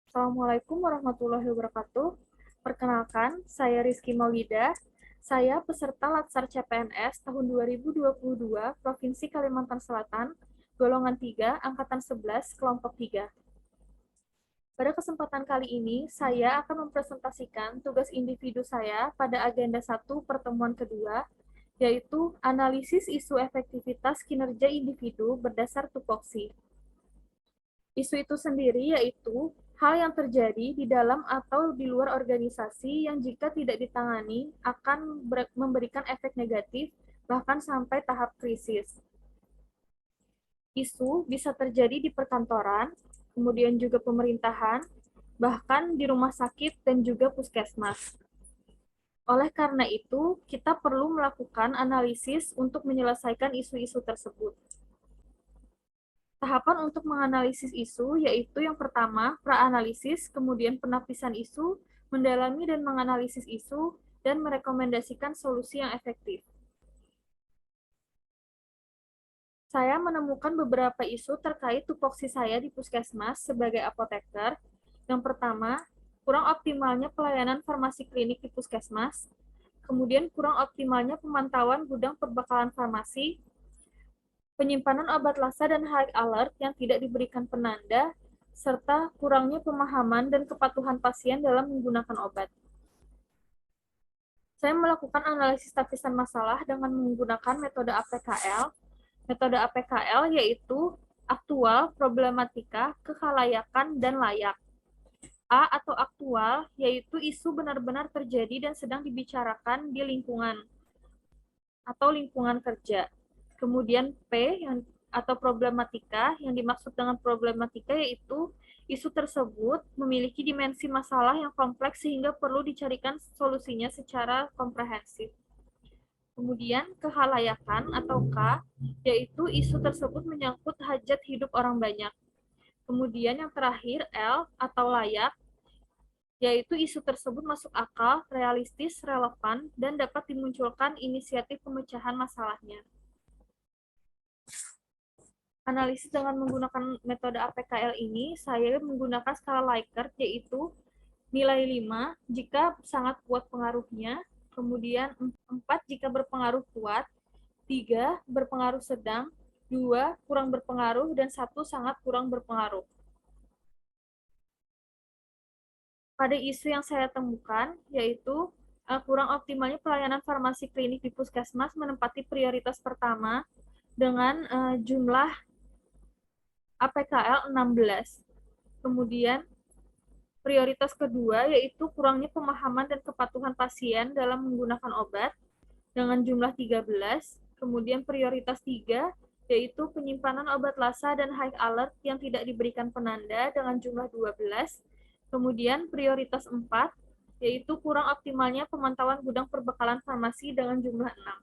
Assalamualaikum warahmatullahi wabarakatuh. Perkenalkan, saya Rizky Maulida. Saya peserta Latsar CPNS tahun 2022 Provinsi Kalimantan Selatan, golongan 3, angkatan 11, kelompok 3. Pada kesempatan kali ini, saya akan mempresentasikan tugas individu saya pada agenda 1 pertemuan kedua, yaitu analisis isu efektivitas kinerja individu berdasar tupoksi. Isu itu sendiri yaitu hal yang terjadi di dalam atau di luar organisasi yang jika tidak ditangani akan memberikan efek negatif bahkan sampai tahap krisis. Isu bisa terjadi di perkantoran, kemudian juga pemerintahan, bahkan di rumah sakit dan juga puskesmas. Oleh karena itu, kita perlu melakukan analisis untuk menyelesaikan isu-isu tersebut. Tahapan untuk menganalisis isu yaitu yang pertama, praanalisis, kemudian penapisan isu, mendalami dan menganalisis isu, dan merekomendasikan solusi yang efektif. Saya menemukan beberapa isu terkait tupoksi saya di puskesmas sebagai apoteker. Yang pertama, kurang optimalnya pelayanan farmasi klinik di puskesmas, kemudian kurang optimalnya pemantauan gudang perbekalan farmasi, penyimpanan obat lasa dan high alert yang tidak diberikan penanda, serta kurangnya pemahaman dan kepatuhan pasien dalam menggunakan obat. Saya melakukan analisis lapisan masalah dengan menggunakan metode APKL. Metode APKL yaitu aktual, problematika, kekhalayakan, dan layak. A atau aktual yaitu isu benar-benar terjadi dan sedang dibicarakan di lingkungan atau lingkungan kerja. Kemudian P yang atau problematika, yang dimaksud dengan problematika yaitu isu tersebut memiliki dimensi masalah yang kompleks sehingga perlu dicarikan solusinya secara komprehensif. Kemudian kehalayakan atau K, yaitu isu tersebut menyangkut hajat hidup orang banyak. Kemudian yang terakhir L atau layak, yaitu isu tersebut masuk akal, realistis, relevan, dan dapat dimunculkan inisiatif pemecahan masalahnya. Analisis dengan menggunakan metode APKL ini, saya menggunakan skala Likert, yaitu nilai 5 jika sangat kuat pengaruhnya, kemudian 4 jika berpengaruh kuat, 3 berpengaruh sedang, 2 kurang berpengaruh, dan 1 sangat kurang berpengaruh. Pada isu yang saya temukan, yaitu kurang optimalnya pelayanan farmasi klinik di puskesmas menempati prioritas pertama dengan jumlah APKL 16. Kemudian prioritas kedua yaitu kurangnya pemahaman dan kepatuhan pasien dalam menggunakan obat dengan jumlah 13. Kemudian prioritas 3 yaitu penyimpanan obat lasa dan high alert yang tidak diberikan penanda dengan jumlah 12. Kemudian prioritas 4 yaitu kurang optimalnya pemantauan gudang perbekalan farmasi dengan jumlah 6.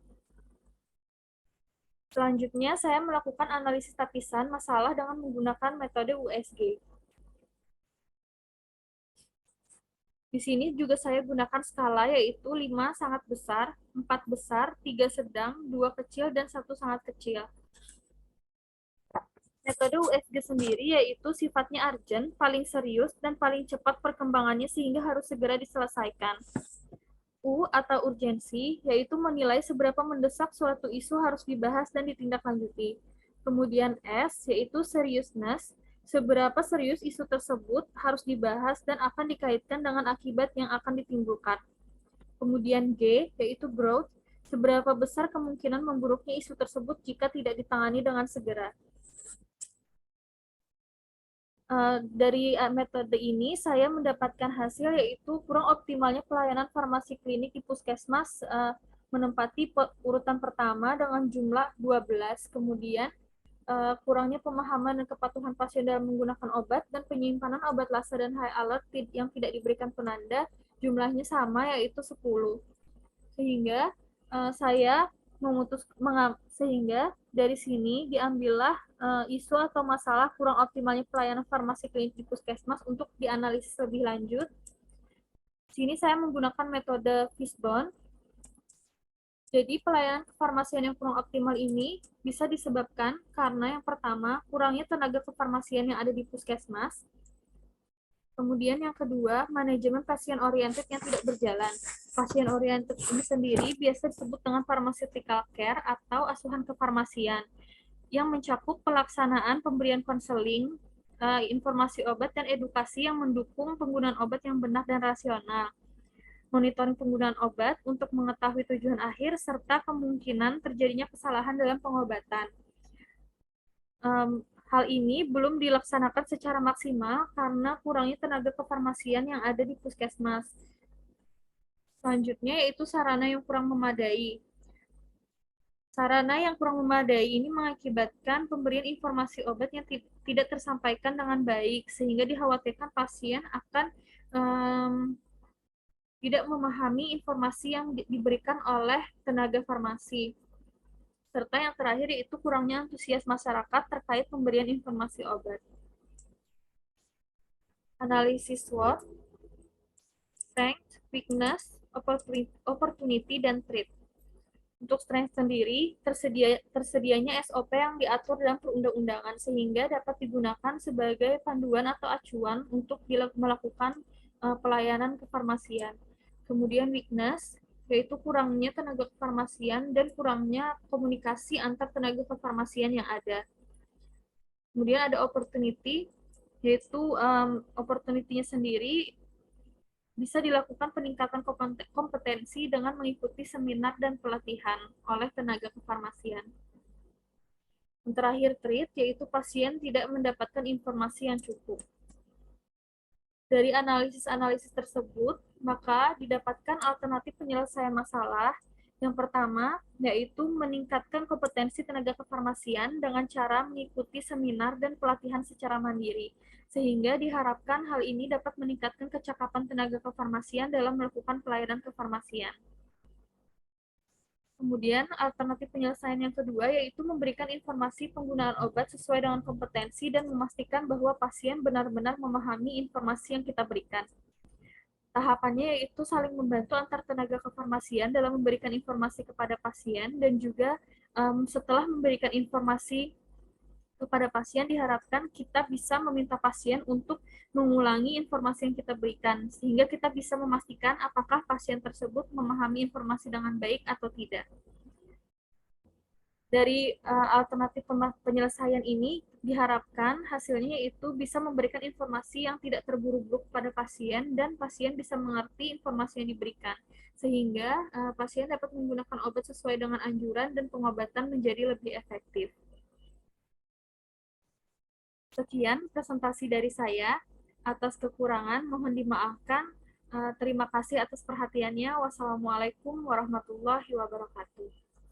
Selanjutnya, saya melakukan analisis lapisan masalah dengan menggunakan metode USG. Di sini juga saya gunakan skala yaitu 5 sangat besar, 4 besar, 3 sedang, 2 kecil, dan 1 sangat kecil. Metode USG sendiri yaitu sifatnya urgent, paling serius, dan paling cepat perkembangannya sehingga harus segera diselesaikan. U atau urgensi yaitu menilai seberapa mendesak suatu isu harus dibahas dan ditindaklanjuti. Kemudian S yaitu seriousness, seberapa serius isu tersebut harus dibahas dan akan dikaitkan dengan akibat yang akan ditimbulkan. Kemudian G yaitu growth, seberapa besar kemungkinan memburuknya isu tersebut jika tidak ditangani dengan segera. Dari metode ini saya mendapatkan hasil yaitu kurang optimalnya pelayanan farmasi klinik di puskesmas menempati urutan pertama dengan jumlah 12. Kemudian kurangnya pemahaman dan kepatuhan pasien dalam menggunakan obat dan penyimpanan obat lasa dan high alert yang tidak diberikan penanda jumlahnya sama yaitu 10. Sehingga saya sehingga dari sini diambillah isu atau masalah kurang optimalnya pelayanan farmasi klinik di puskesmas untuk dianalisis lebih lanjut. Sini saya menggunakan metode Fishbone. Jadi pelayanan kefarmasian yang kurang optimal ini bisa disebabkan karena yang pertama kurangnya tenaga kefarmasian yang ada di puskesmas, Kemudian yang kedua, manajemen pasien oriented yang tidak berjalan. Pasien oriented ini sendiri biasa disebut dengan pharmaceutical care atau asuhan kefarmasian yang mencakup pelaksanaan pemberian konseling, informasi obat, dan edukasi yang mendukung penggunaan obat yang benar dan rasional. Monitoring penggunaan obat untuk mengetahui tujuan akhir serta kemungkinan terjadinya kesalahan dalam pengobatan. Hal ini belum dilaksanakan secara maksimal karena kurangnya tenaga kefarmasian yang ada di puskesmas. Selanjutnya yaitu sarana yang kurang memadai. Sarana yang kurang memadai ini mengakibatkan pemberian informasi obat yang tidak tersampaikan dengan baik, sehingga dikhawatirkan pasien akan tidak memahami informasi yang diberikan oleh tenaga farmasi. Serta yang terakhir yaitu kurangnya antusias masyarakat terkait pemberian informasi obat. Analisis SWOT, strength, weakness, opportunity, dan threat. Untuk strength sendiri, tersedianya SOP yang diatur dalam perundang-undangan sehingga dapat digunakan sebagai panduan atau acuan untuk melakukan pelayanan kefarmasian. Kemudian weakness, yaitu kurangnya tenaga kefarmasian dan kurangnya komunikasi antar tenaga kefarmasian yang ada. Kemudian ada opportunity, yaitu opportunity-nya sendiri bisa dilakukan peningkatan kompetensi dengan mengikuti seminar dan pelatihan oleh tenaga kefarmasian. Yang terakhir, treat, yaitu pasien tidak mendapatkan informasi yang cukup. Dari analisis-analisis tersebut, maka didapatkan alternatif penyelesaian masalah. Yang pertama, yaitu meningkatkan kompetensi tenaga kefarmasian dengan cara mengikuti seminar dan pelatihan secara mandiri, sehingga diharapkan hal ini dapat meningkatkan kecakapan tenaga kefarmasian dalam melakukan pelayanan kefarmasian. Kemudian, alternatif penyelesaian yang kedua yaitu memberikan informasi penggunaan obat sesuai dengan kompetensi dan memastikan bahwa pasien benar-benar memahami informasi yang kita berikan. Tahapannya yaitu saling membantu antar tenaga kefarmasian dalam memberikan informasi kepada pasien dan juga setelah memberikan informasi kepada pasien diharapkan kita bisa meminta pasien untuk mengulangi informasi yang kita berikan sehingga kita bisa memastikan apakah pasien tersebut memahami informasi dengan baik atau tidak. Dari alternatif penyelesaian ini diharapkan hasilnya itu bisa memberikan informasi yang tidak terburu-buru pada pasien dan pasien bisa mengerti informasi yang diberikan sehingga pasien dapat menggunakan obat sesuai dengan anjuran dan pengobatan menjadi lebih efektif. Sekian presentasi dari saya. Atas kekurangan mohon dimaafkan. Terima kasih atas perhatiannya. Wassalamualaikum warahmatullahi wabarakatuh.